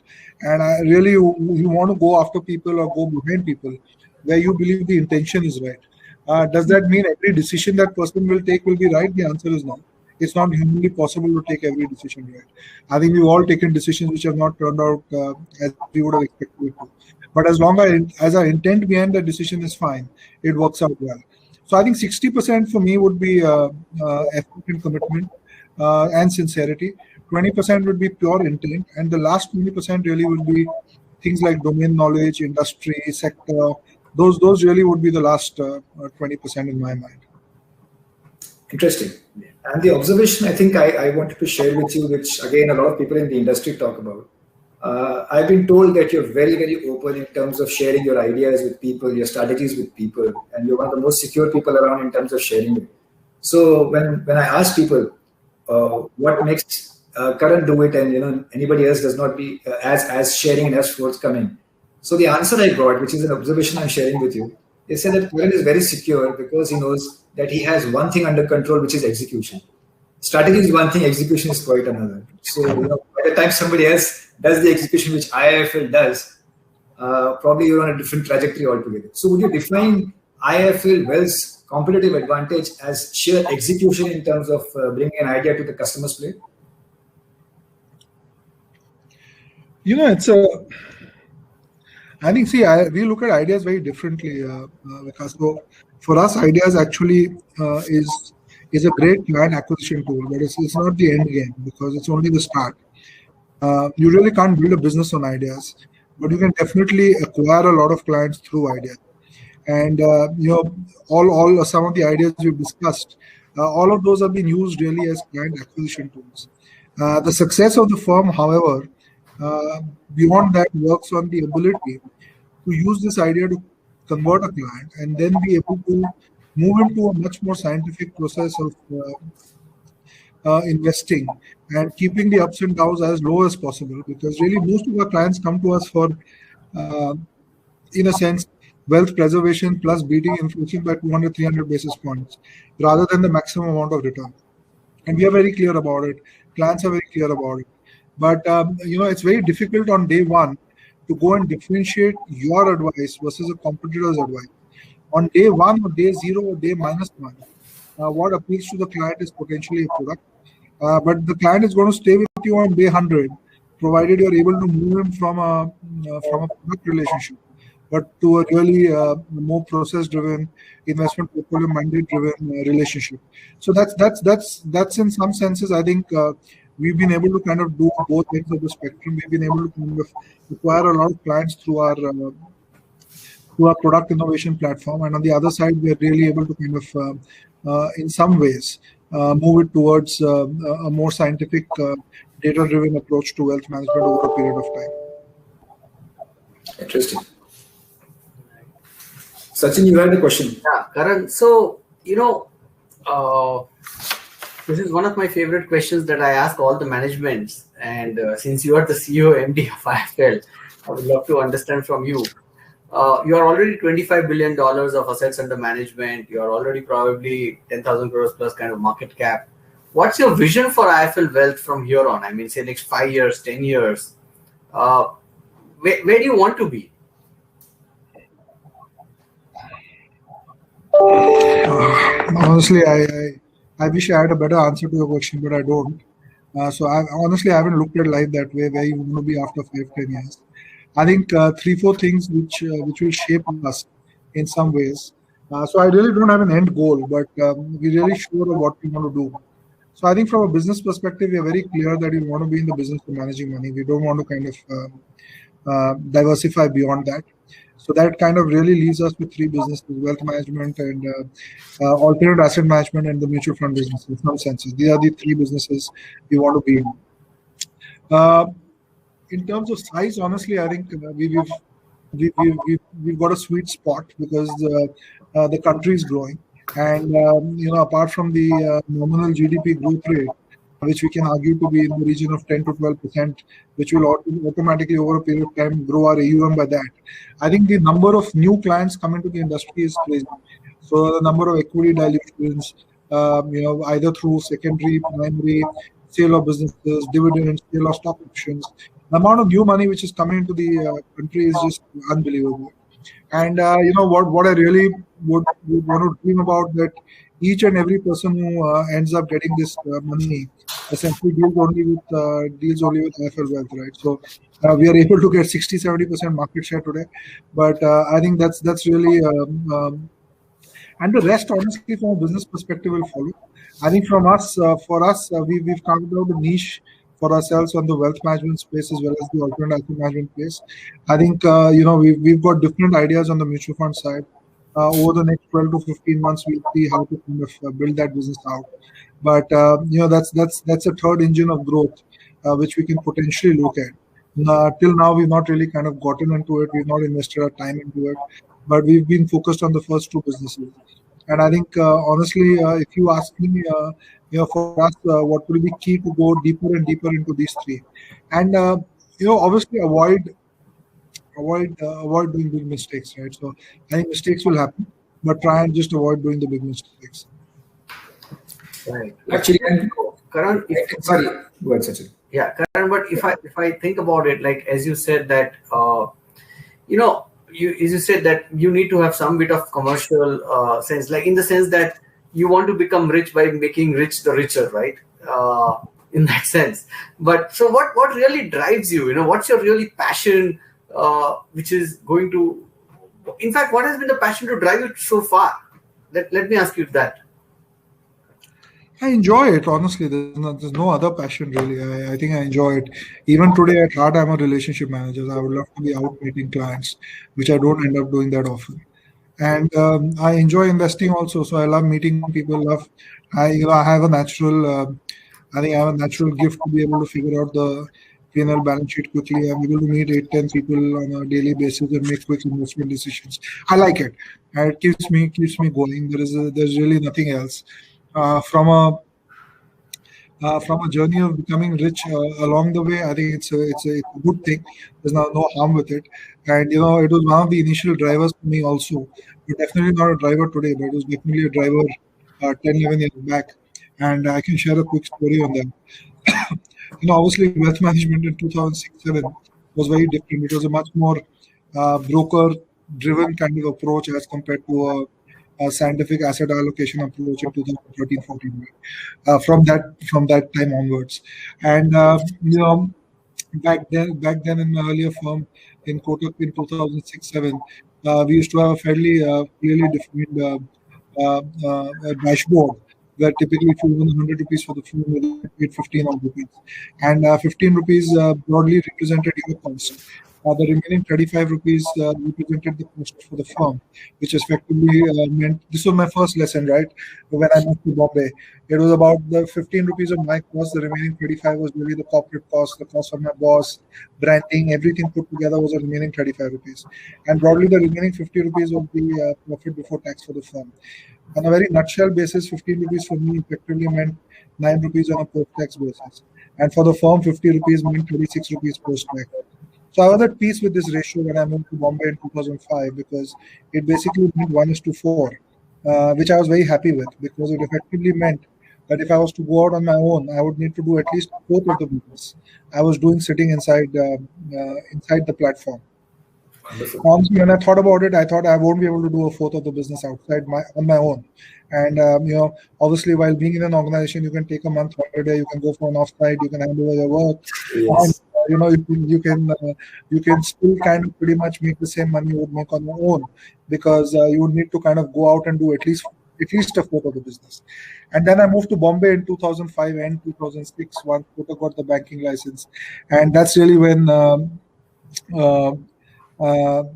And you want to go after people or go behind people where you believe the intention is right. Does that mean every decision that person will take will be right? The answer is no. it's not humanly possible to take every decision right. I think we've all taken decisions which have not turned out as we would have expected it to. But as long as our intent behind the decision is fine, it works out well. So I think 60% for me would be effort and commitment and sincerity. 20% would be pure intent, and the last 20% really would be things like domain knowledge, industry, sector. Those really would be the last 20% in my mind. Interesting. And the observation I think I wanted to share with you, which again a lot of people in the industry talk about. I've been told that you're very, very open in terms of sharing your ideas with people, your strategies with people, and you're one of the most secure people around in terms of sharing it. So when I ask people what makes Karan do it, and anybody else does not be as sharing and as forthcoming. So the answer I got, which is an observation I'm sharing with you, they said that Karan is very secure because he knows that he has one thing under control, which is execution. Strategy is one thing, execution is quite another. So by the time somebody else does the execution, which IIFL does, probably you're on a different trajectory altogether. So would you define IIFL Wealth's competitive advantage as sheer execution in terms of bringing an idea to the customer's plate? It's I think, we look at ideas very differently, because for us, ideas actually is a great client acquisition tool, but it's not the end game because it's only the start. You really can't build a business on ideas, but you can definitely acquire a lot of clients through ideas. And all some of the ideas we've discussed, all of those have been used really as client acquisition tools. The success of the firm, however, beyond that, works on the ability to use this idea to convert a client and then be able to move into a much more scientific process of investing and keeping the ups and downs as low as possible, because really most of our clients come to us for, in a sense, wealth preservation plus beating inflation by 200-300 basis points rather than the maximum amount of return. And we are very clear about it. Clients are very clear about it. But it's very difficult on day one to go and differentiate your advice versus a competitor's advice. On day one or day zero or day -1, what appeals to the client is potentially a product. But the client is going to stay with you on day 100, provided you're able to move him from a product relationship, but to a really more process-driven, investment portfolio mandate-driven relationship. So that's in some senses, I think, we've been able to kind of do both ends of the spectrum. We've been able to kind of acquire a lot of clients through our product innovation platform, and on the other side, we're really able to kind of, in some ways, move it towards a more scientific, data-driven approach to wealth management over a period of time. Interesting. Sachin, you had a question. Yeah, Karan. So, this is one of my favorite questions that I ask all the managements. And since you are the CEO, MD of IIFL, I would love to understand from you. You are already $25 billion of assets under management. You are already probably 10,000 crores plus kind of market cap. What's your vision for IIFL Wealth from here on? I mean, say next 5 years, 10 years. Where do you want to be? Honestly, I wish I had a better answer to your question, but I don't. So I haven't looked at life that way, where you want to be after 5-10 years. I think 3-4 things which will shape us in some ways. So I really don't have an end goal, but we're really sure of what we want to do. So I think from a business perspective, we are very clear that we want to be in the business of managing money. We don't want to kind of diversify beyond that. So that kind of really leaves us with 3 businesses: wealth management and alternate asset management and the mutual fund business. In some senses, these are the 3 businesses we want to be in. In terms of size, honestly, I think we've got a sweet spot because the country is growing, and apart from the nominal GDP growth rate, which we can argue to be in the region of 10 to 12%, which will automatically over a period of time grow our AUM by that. I think the number of new clients coming to the industry is crazy. So the number of equity dilutions, either through secondary, primary, sale of businesses, dividends, sale of stock options, the amount of new money which is coming into the country is just unbelievable. And what I really would want to dream about, that each and every person who ends up getting this money essentially deals only with IIFL Wealth, right? So we are able to get 60-70% market share today, but I think that's really and the rest, honestly, from a business perspective, will follow. I think for us, we've carved out a niche for ourselves on the wealth management space as well as the alternate asset management space. I think we've got different ideas on the mutual fund side. Over the next 12 to 15 months, we'll see how to kind of build that business out. But that's a third engine of growth which we can potentially look at. Till now, we've not really kind of gotten into it. We've not invested our time into it, but we've been focused on the first two businesses. And I think, honestly, if you ask me, for us, what will be key to go deeper and deeper into these three, and obviously avoid doing big mistakes, right? So I think mistakes will happen, but try and just avoid doing the big mistakes. Right. Actually, Karan, sorry, go ahead, Sachin. Yeah, Karan, but if I think about it, like as you said that you said that you need to have some bit of commercial sense, like in the sense that you want to become rich by making rich the richer, right? In that sense. But so what really drives you? What's your really passion, which is going to, in fact, what has been the passion to drive you so far? Let me ask you that. I enjoy it, honestly. There's no other passion really. I think I enjoy it. Even today at heart, I'm a relationship manager. I would love to be out meeting clients, which I don't end up doing that often. And I enjoy investing also. So I love meeting people. I have a natural. I think I have a natural gift to be able to figure out the P&L balance sheet quickly. I'm able to meet 8-10 people on a daily basis and make quick investment decisions. I like it. And it keeps me going. There's really nothing else. From a journey of becoming rich along the way, I think it's a good thing. There's no harm with it, and it was one of the initial drivers for me also. But definitely not a driver today, but it was definitely a driver 10-11 years back, and I can share a quick story on that. Obviously, wealth management in 2006-07 was very different. It was a much more broker-driven kind of approach as compared to a scientific asset allocation approach in 2013-14, from that time onwards. And back then in my earlier firm in Kotak in 2006-07, we used to have a fairly clearly defined dashboard where typically if you won 100 rupees for the firm, you paid 15 rupees, and 15 rupees broadly represented your cost. The remaining 35 rupees represented the cost for the firm, which effectively meant, this was my first lesson, right? When I moved to Bombay, it was about the 15 rupees of my cost. The remaining 35 was really the corporate cost, the cost of my boss, branding, everything put together was the remaining 35 rupees. And broadly, the remaining 50 rupees was the profit before tax for the firm. On a very nutshell basis, 15 rupees for me effectively meant 9 rupees on a post-tax basis. And for the firm, 50 rupees meant 36 rupees post-tax. So I was at peace with this ratio when I moved to Bombay in 2005, because it basically meant 1:4, which I was very happy with, because it effectively meant that if I was to go out on my own, I would need to do at least a fourth of the business I was doing sitting inside the platform. Honestly, when I thought about it, I thought I won't be able to do a fourth of the business outside on my own. And obviously, while being in an organization, you can take a month holiday, you can go for an offsite, you can hand over your work. Yes. And, you can still kind of pretty much make the same money you would make on your own, because you would need to kind of go out and do at least a fourth of the business. And then I moved to Bombay in 2005 and 2006 once Kotak got the banking license, and that's really when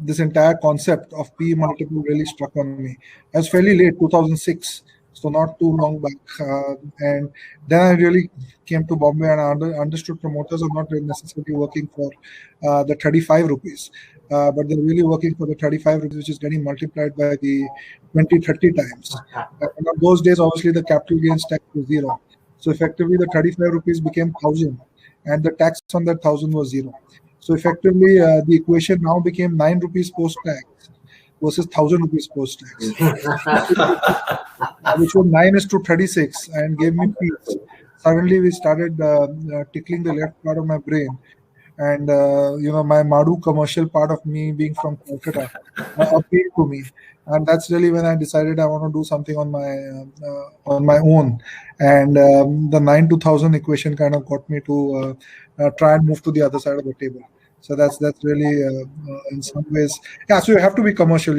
this entire concept of PE multiple really struck on me. I was fairly late, 2006, so not too long back. And then I really came to Bombay, and I understood promoters are not really necessarily working for the 35 rupees, but they're really working for the 35 rupees, which is getting multiplied by the 20-30 times. And on those days, obviously, the capital gains tax was 0. So effectively, the 35 rupees became 1,000, and the tax on that 1,000 was 0. So effectively, the equation now became 9 rupees post-tax versus 1,000 rupees post-tax, which was 9:36, and gave me peace. Suddenly, we started tickling the left part of my brain, and my Madu commercial part of me being from Calcutta appealed to me, and that's really when I decided I want to do something on my own. And the 9-2000 equation kind of got me to try and move to the other side of the table. So that's really in some ways, yeah. So you have to be commercial.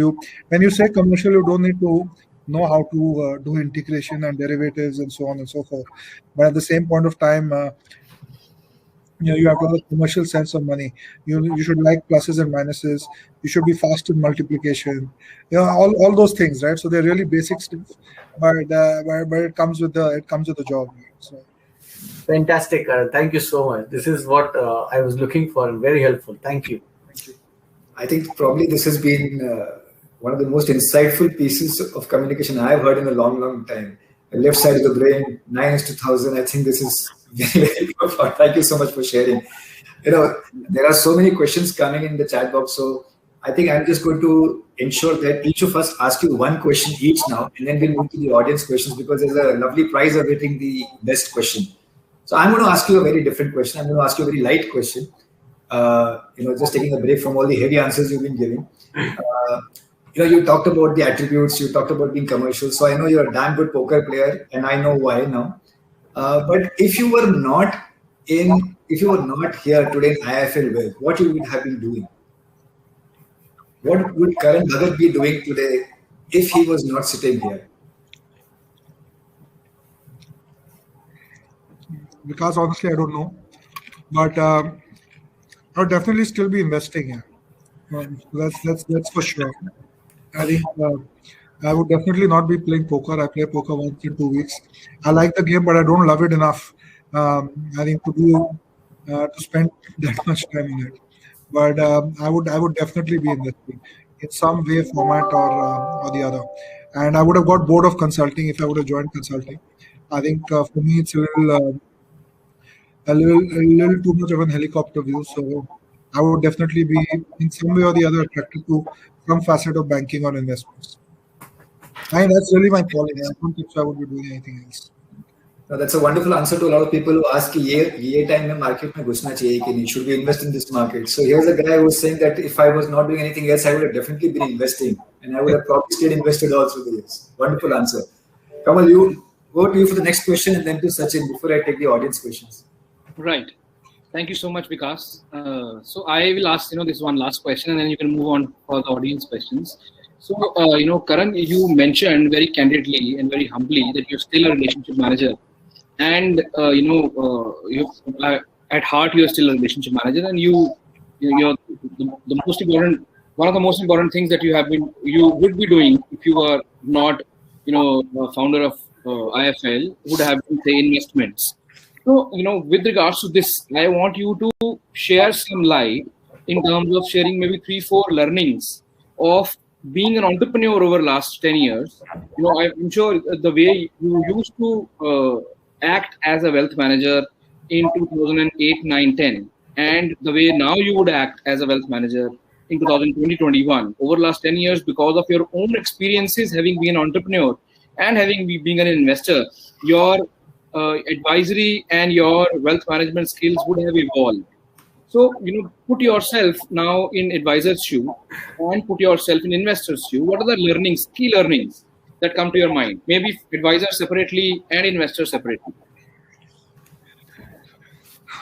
When you say commercial, you don't need to know how to do integration and derivatives and so on and so forth. But at the same point of time, you have to have a commercial sense of money. You should like pluses and minuses. You should be fast in multiplication. All those things, right? So they're really basic stuff, but it comes with the job. So. Fantastic, Karan. Thank you so much. This is what I was looking for and very helpful. Thank you. I think probably this has been one of the most insightful pieces of communication I've heard in a long, long time. The left side of the brain, 9:1000. I think this is very, very profound. Thank you so much for sharing. There are so many questions coming in the chat box. So I think I'm just going to ensure that each of us ask you one question each now, and then we'll move to the audience questions, because there's a lovely prize awaiting the best question. So I'm going to ask you a very different question. I'm going to ask you a very light question. Just taking a break from all the heavy answers you've been giving. You talked about the attributes. You talked about being commercial. So I know you're a damn good poker player, and I know why now. But if you were not here today in IIFL Wealth, what you would have been doing? What would Karan Bhagat be doing today if he was not sitting here? Because honestly, I don't know, but I would definitely still be investing here. That's for sure. I think I would definitely not be playing poker. I play poker once in 2 weeks. I like the game, but I don't love it enough. I think to spend that much time in it. But I would definitely be investing in some way, format, or the other. And I would have got bored of consulting if I would have joined consulting. I think for me it's a little too much of an helicopter view. So I would definitely be in some way or the other attracted to some facet of banking or investments. And that's really my calling. I don't think so I would be doing anything else. No, that's a wonderful answer to a lot of people who ask, ye time mein market mein ghusna chahiye ki nahi? Should we invest in this market? So here's a guy who was saying that if I was not doing anything else, I would have definitely been investing, and I would have probably stayed invested all through the years. Wonderful answer. Kamal, you go to you for the next question, and then to Sachin before I take the audience questions. Right. Thank you so much, Vikas. So I will ask, this one last question, and then you can move on for the audience questions. So, Karan, you mentioned very candidly and very humbly that you're still a relationship manager, and at heart you're still a relationship manager, and you're the most important, one of the most important things that you would be doing if you were not, founder of IIFL, would have been, say, investments. So, with regards to this, I want you to share some light in terms of sharing maybe 3-4 learnings of being an entrepreneur over the last 10 years. I'm sure the way you used to act as a wealth manager in 2008, 9, 10, and the way now you would act as a wealth manager in 2020-21 over the last 10 years, because of your own experiences having been an entrepreneur and having been an investor, your advisory and your wealth management skills would have evolved. So, put yourself now in advisor's shoe and put yourself in investor's shoe. What are the key learnings that come to your mind? Maybe advisor separately and investor separately.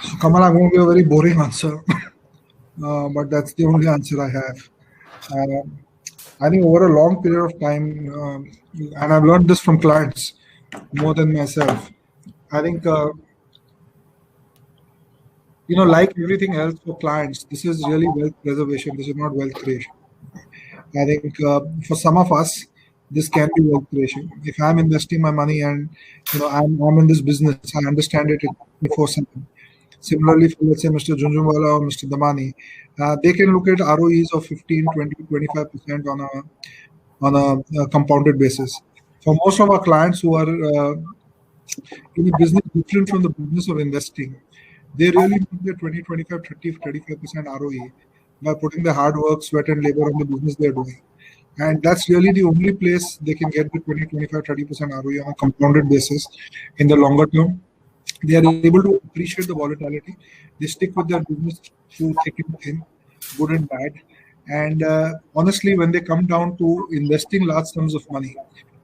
So, Kamal, I'm going to give a very boring answer, but that's the only answer I have. I think over a long period of time, and I've learned this from clients more than myself, I think, like everything else for clients, this is really wealth preservation. This is not wealth creation. I think for some of us, this can be wealth creation. If I'm investing my money and, I'm in this business, I understand it before something. Similarly, for, let's say, Mr. Junjunwala or Mr. Damani, they can look at ROEs of 15, 20, 25% on a compounded basis. For most of our clients who are in a business different from the business of investing, they really make their 20, 25, 30, 35% ROE by putting the hard work, sweat and labor on the business they're doing. And that's really the only place they can get the 20, 25, 30% ROE on a compounded basis in the longer term. They are able to appreciate the volatility. They stick with their business through thick and thin, good and bad. And honestly, when they come down to investing large sums of money,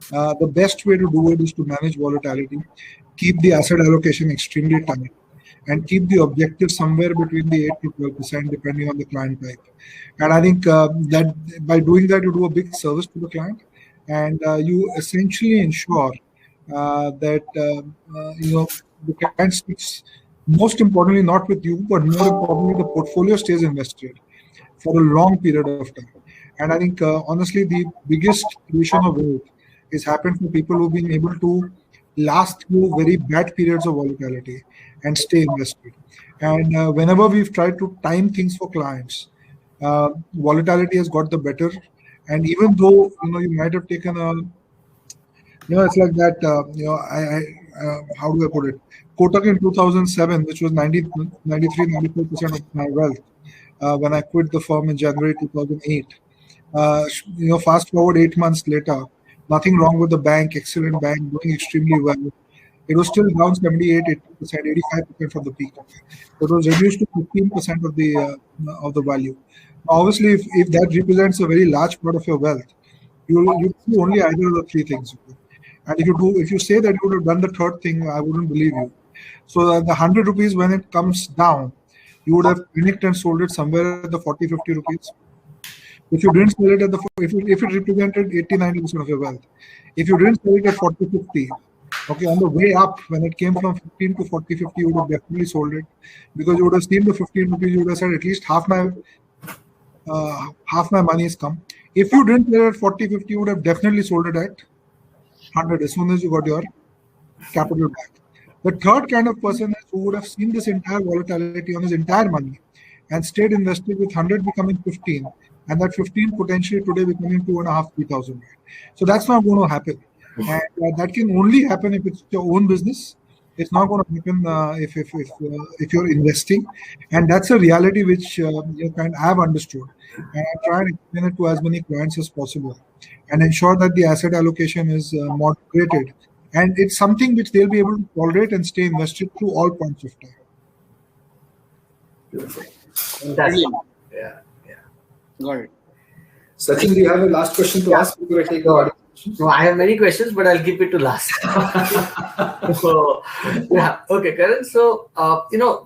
the best way to do it is to manage volatility, keep the asset allocation extremely tight, and keep the objective somewhere between the 8 to 12%, depending on the client type. And I think that by doing that, you do a big service to the client, and you essentially ensure that the client sticks. Most importantly, not with you, but more importantly, the portfolio stays invested for a long period of time. And I think honestly, the biggest creation of wealth is happened for people who've been able to last through very bad periods of volatility and stay invested. And whenever we've tried to time things for clients, volatility has got the better. And even though you might have taken a, it's like that. How do I put it? Kotak in 2007, which was 94% of my wealth, when I quit the firm in January 2008. Fast forward 8 months later, nothing wrong with the bank, excellent bank, doing extremely well. It was still down 78, 80%, 85% from the peak. It was reduced to 15% of the value. Obviously, if that represents a very large part of your wealth, you do only either of the three things. And if you say that you would have done the third thing, I wouldn't believe you. So the 100 rupees, when it comes down, you would have panicked and sold it somewhere at the 40, 50 rupees. If you didn't sell it at if it represented 80, 90% of your wealth, if you didn't sell it at 40, 50, okay, on the way up, when it came from 15 to 40, 50, you would have definitely sold it, because you would have seen the 15 rupees, you would have said at least half my money has come. If you didn't sell it at 40, 50, you would have definitely sold it at 100 as soon as you got your capital back. The third kind of person is who would have seen this entire volatility on his entire money and stayed invested with 100 becoming 15, and that 15 potentially today becoming 2,500, 3,000. So that's not going to happen. And that can only happen if it's your own business. It's not going to happen if you're investing. And that's a reality which you kind of have understood. And I try and explain it to as many clients as possible and ensure that the asset allocation is moderated. And it's something which they'll be able to tolerate and stay invested through all points of time. Yeah. Got it. Sachin, do you have a last question to ask before I take the audience? No, I have many questions, but I'll keep it to last. So, yeah, okay, Karan. So,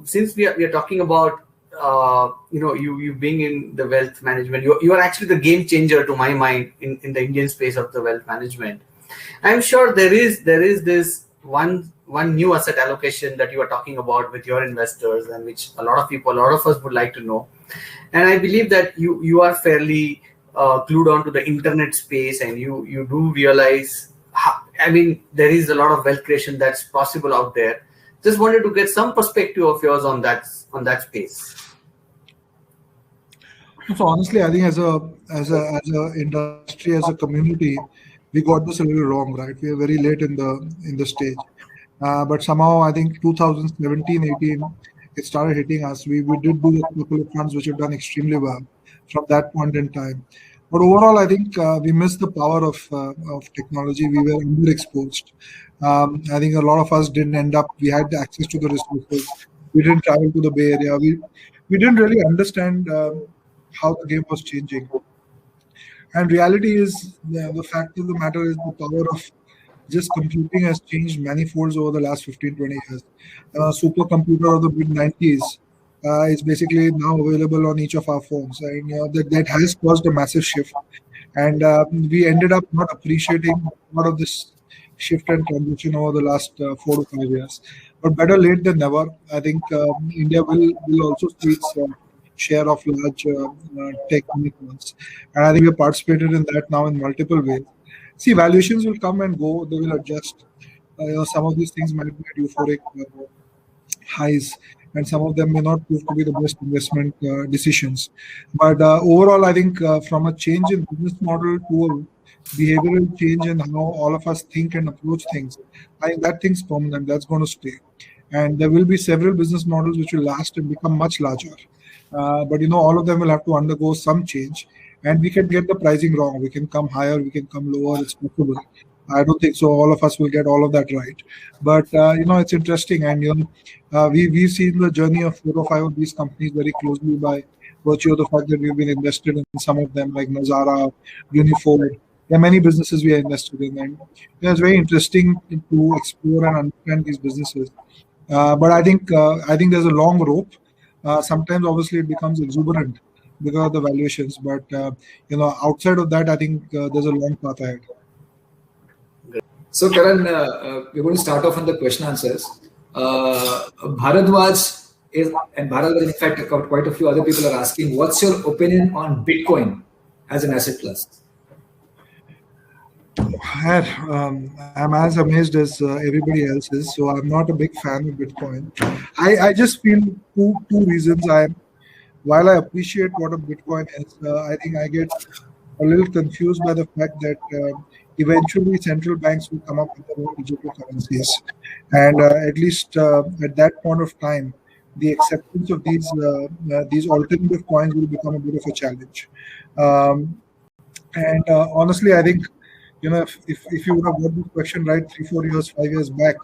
since we are talking about, you being in the wealth management, you are actually the game changer to my mind in the Indian space of the wealth management. I'm sure there is this one new asset allocation that you are talking about with your investors, and which a lot of us would like to know. And I believe that you are fairly glued on to the internet space, and you do realize, there is a lot of wealth creation that's possible out there. Just wanted to get some perspective of yours on that space. So honestly, I think as a industry, as a community, we got this a little wrong, right? We are very late in the stage, but somehow I think 2017, 18, it started hitting us. We did do a couple of funds which have done extremely well from that point in time. But overall, I think we missed the power of technology. We were underexposed. I think a lot of us didn't end up. We had the access to the resources. We didn't travel to the Bay Area. We didn't really understand how the game was changing. And reality is, the fact of the matter is, the power of just computing has changed manifolds over the last 15, 20 years. Supercomputer of the mid-90s is basically now available on each of our phones. And that has caused a massive shift. And we ended up not appreciating a lot of this shift and transition over the last 4 to 5 years. But better late than never. I think India will also see its share of large tech unicorns. And I think we have participated in that now in multiple ways. See, valuations will come and go. They will adjust. Some of these things might be at euphoric highs, and some of them may not prove to be the best investment decisions. But overall, I think from a change in business model to a behavioral change in how all of us think and approach things, I think that thing's permanent. That's going to stay. And there will be several business models which will last and become much larger. But all of them will have to undergo some change, and we can get the pricing wrong. We can come higher, we can come lower. It's possible. I don't think so. All of us will get all of that right, but it's interesting, and we've seen the journey of 4 or 5 of these companies very closely by virtue of the fact that we've been invested in some of them, like Nazara, Unifor. There are many businesses we are invested in, and it's very interesting to explore and understand these businesses. But I think there's a long rope. Sometimes, obviously, it becomes exuberant because of the valuations, but outside of that, I think there's a long path ahead. So, Karan, we're going to start off on the question answers. Bharadwaj and Bharadwaj, in fact, quite a few other people are asking, what's your opinion on Bitcoin as an asset class? I'm as amazed as everybody else is, so I'm not a big fan of Bitcoin. I just feel two reasons. While I appreciate what a Bitcoin is, I think I get a little confused by the fact that eventually central banks will come up with their own digital currencies, and at least at that point of time, the acceptance of these alternative coins will become a bit of a challenge. And honestly, I think if you would have got this question right 3-4 years, 5 years back,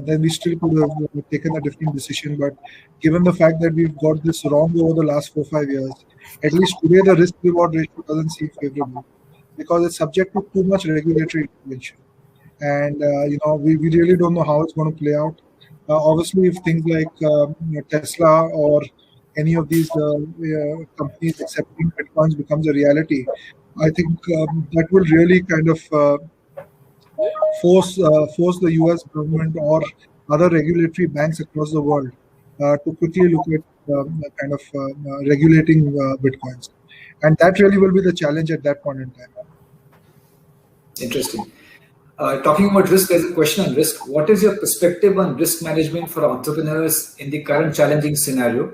then we still could have taken a different decision. But given the fact that we've got this wrong over the last 4-5 years, at least today the risk-reward ratio doesn't seem favorable because it's subject to too much regulatory intervention. And we really don't know how it's going to play out. Obviously, if things like Tesla or any of these companies accepting Bitcoins becomes a reality, I think that will really kind of force the US government or other regulatory banks across the world to quickly look at kind of regulating Bitcoins. And that really will be the challenge at that point in time. Interesting. Talking about risk, there's a question on risk. What is your perspective on risk management for entrepreneurs in the current challenging scenario?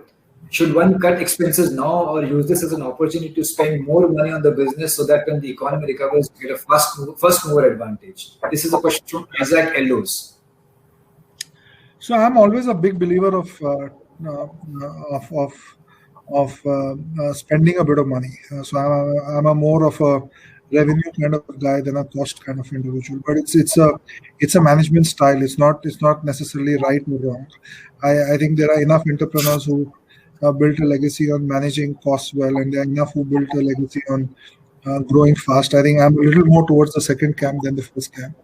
Should one cut expenses now or use this as an opportunity to spend more money on the business so that when the economy recovers, you get a first mover advantage? This is a question from Isaac Ellos. So I'm always a big believer of spending a bit of money. So I'm a more of a revenue kind of guy than a cost kind of individual. But it's a management style. It's not necessarily right or wrong. I think there are enough entrepreneurs who built a legacy on managing costs well, and there are enough who built a legacy on growing fast. I think I'm a little more towards the second camp than the first camp.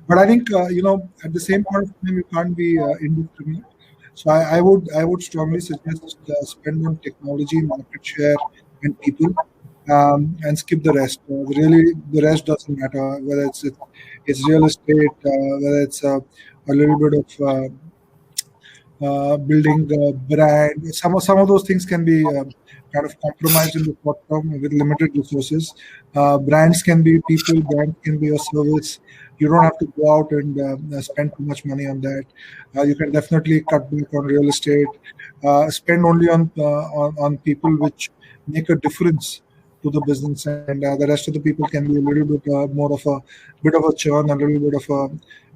But I think at the same point of time, you can't be indiscriminate. So I would strongly suggest spend on technology, market share, and people, and skip the rest. Really, the rest doesn't matter. Whether it's real estate, whether it's a little bit of building the brand. Some of those things can be kind of compromised in the short term with limited resources. Brands can be people, brands can be a service. You don't have to go out and spend too much money on that. You can definitely cut back on real estate. Spend only on people which make a difference to the business, and the rest of the people can be a little bit more of a bit of a churn, a little bit of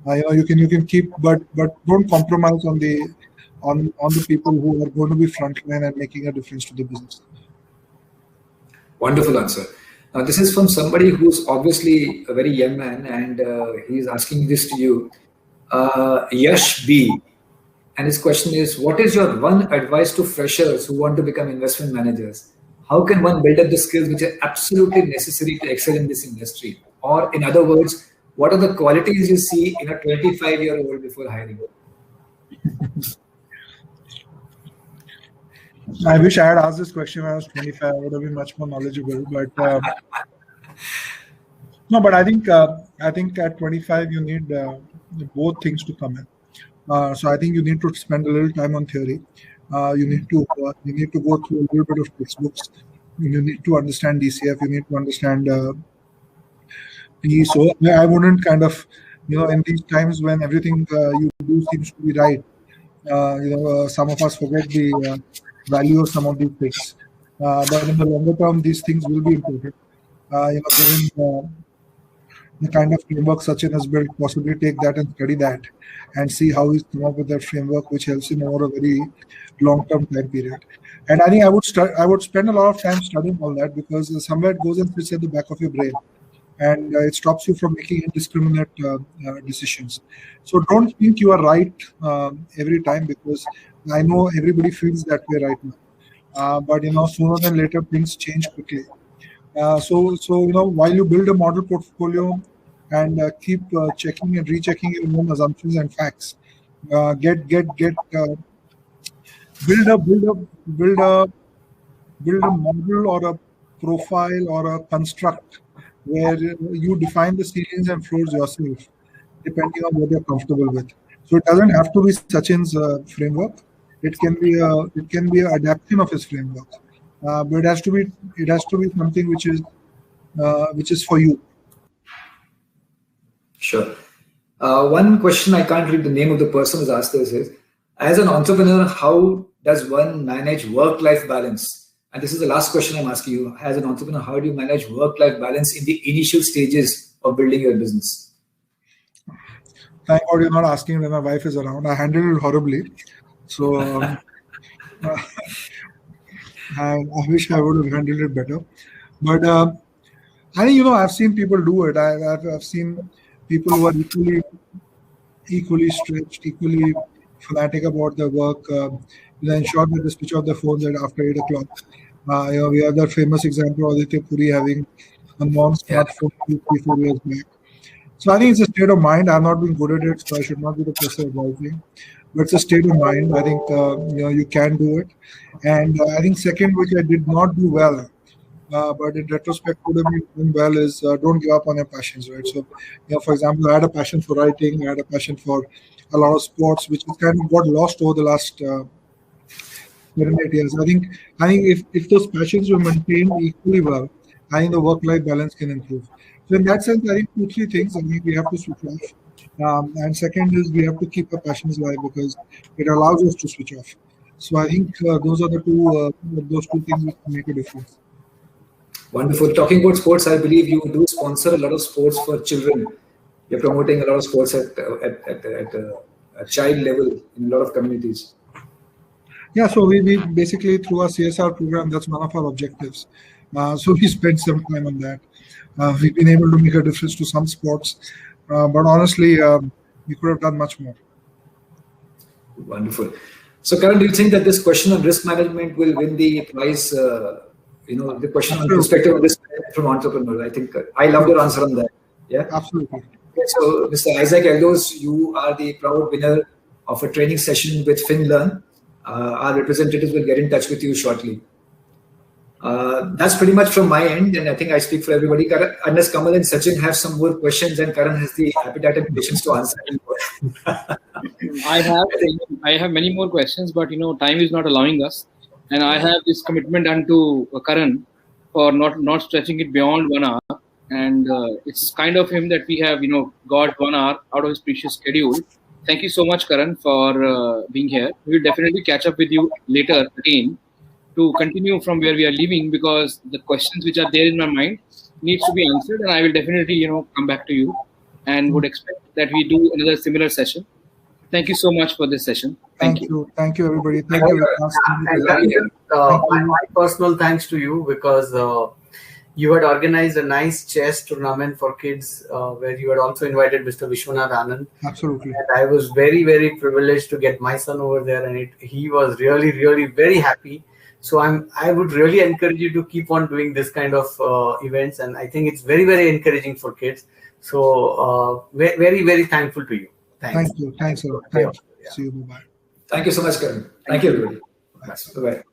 a you can keep, but don't compromise on the people who are going to be frontline and making a difference to the business. Wonderful answer. Now, this is from somebody who's obviously a very young man, and he's asking this to you, Yash B. And his question is, what is your one advice to freshers who want to become investment managers? How can one build up the skills which are absolutely necessary to excel in this industry? Or in other words, what are the qualities you see in a 25-year-old before hiring? I wish I had asked this question when I was 25. I would have been much more knowledgeable. But no, but I think at 25 you need both things to come in. So I think you need to spend a little time on theory. You need to go through a little bit of textbooks. You need to understand DCF. You need to understand PE. So I wouldn't kind of in these times when everything you do seems to be right. Some of us forget the value of some of these things. But in the longer term, these things will be important. Given the kind of framework Sachin has built, possibly take that and study that and see how he's come up with that framework, which helps him over a very long-term time period. And I think I would spend a lot of time studying all that, because somewhere it goes and sits at the back of your brain. and it stops you from making indiscriminate decisions. So don't think you are right every time, because I know everybody feels that way right now. But sooner than later things change quickly. So while you build a model portfolio and keep checking and rechecking your own assumptions and facts, build a model or a profile or a construct where you define the ceilings and floors yourself, depending on what you're comfortable with. So it doesn't have to be Sachin's framework. It can be an adaptation of his framework, but it has to be something which is for you. Sure. One question, I can't read the name of the person who's asked this, is, as an entrepreneur, how does one manage work-life balance? And this is the last question I'm asking you. As an entrepreneur, how do you manage work-life balance in the initial stages of building your business? Thank God you're not asking when my wife is around. I handled it horribly. So I wish I would have handled it better. But I think, I've seen people do it. I've seen people who are equally stretched, equally fanatic about their work. Ensure that they switch off their phones after 8 o'clock. We have that famous example of Aditya Puri having a non-smartphone 3-4 years back. So I think it's a state of mind. I've not been good at it, so I should not be the person about it. But it's a state of mind. I think you can do it. And I think second, which I did not do well, but in retrospect would have been doing well, is don't give up on your passions, right? So, for example, I had a passion for writing. I had a passion for a lot of sports, which is kind of got lost over the last 7 8 years. I think if those passions were maintained equally well, I think the work-life balance can improve. So in that sense, I think 2-3 things. I think we have to switch off, and second is we have to keep our passions alive, because it allows us to switch off. So I think those are the those two things which can make a difference. Wonderful. Talking about sports, I believe you do sponsor a lot of sports for children. You're promoting a lot of sports at a child level in a lot of communities. Yeah, so we basically, through our CSR program, that's one of our objectives. So we spent some time on that. We've been able to make a difference to some sports, but honestly, we could have done much more. Wonderful. So, Karan, do you think that this question on risk management will win the prize? The question on perspective of risk from entrepreneurs. I think I love your answer on that. Yeah, absolutely. Okay, so, Mr. Isaac Eldos, you are the proud winner of a training session with FinLearn. Our representatives will get in touch with you shortly. That's pretty much from my end, and I think I speak for everybody. Unless Kamal and Sachin have some more questions, and Karan has the appetite and patience to answer. I have many more questions, but time is not allowing us, and I have this commitment unto Karan for not stretching it beyond 1 hour, and it's kind of him that we have got 1 hour out of his precious schedule. Thank you so much, Karan, for being here. We will definitely catch up with you later again to continue from where we are leaving, because the questions which are there in my mind needs to be answered, and I will definitely come back to you, and would expect that we do another similar session. Thank you so much for this session. Thank you. Thank you, everybody. Thank you. My personal thanks to you, because you had organized a nice chess tournament for kids where you had also invited Mr. Vishwanath Anand. Absolutely. And I was very, very privileged to get my son over there, and he was really, really very happy. So I would really encourage you to keep on doing this kind of events, and I think it's very, very encouraging for kids. So very, very thankful to you. Thank you. Thanks a lot. Thanks. See you. Bye. Thank you so much, Karan. Thank you, everybody. Bye-bye.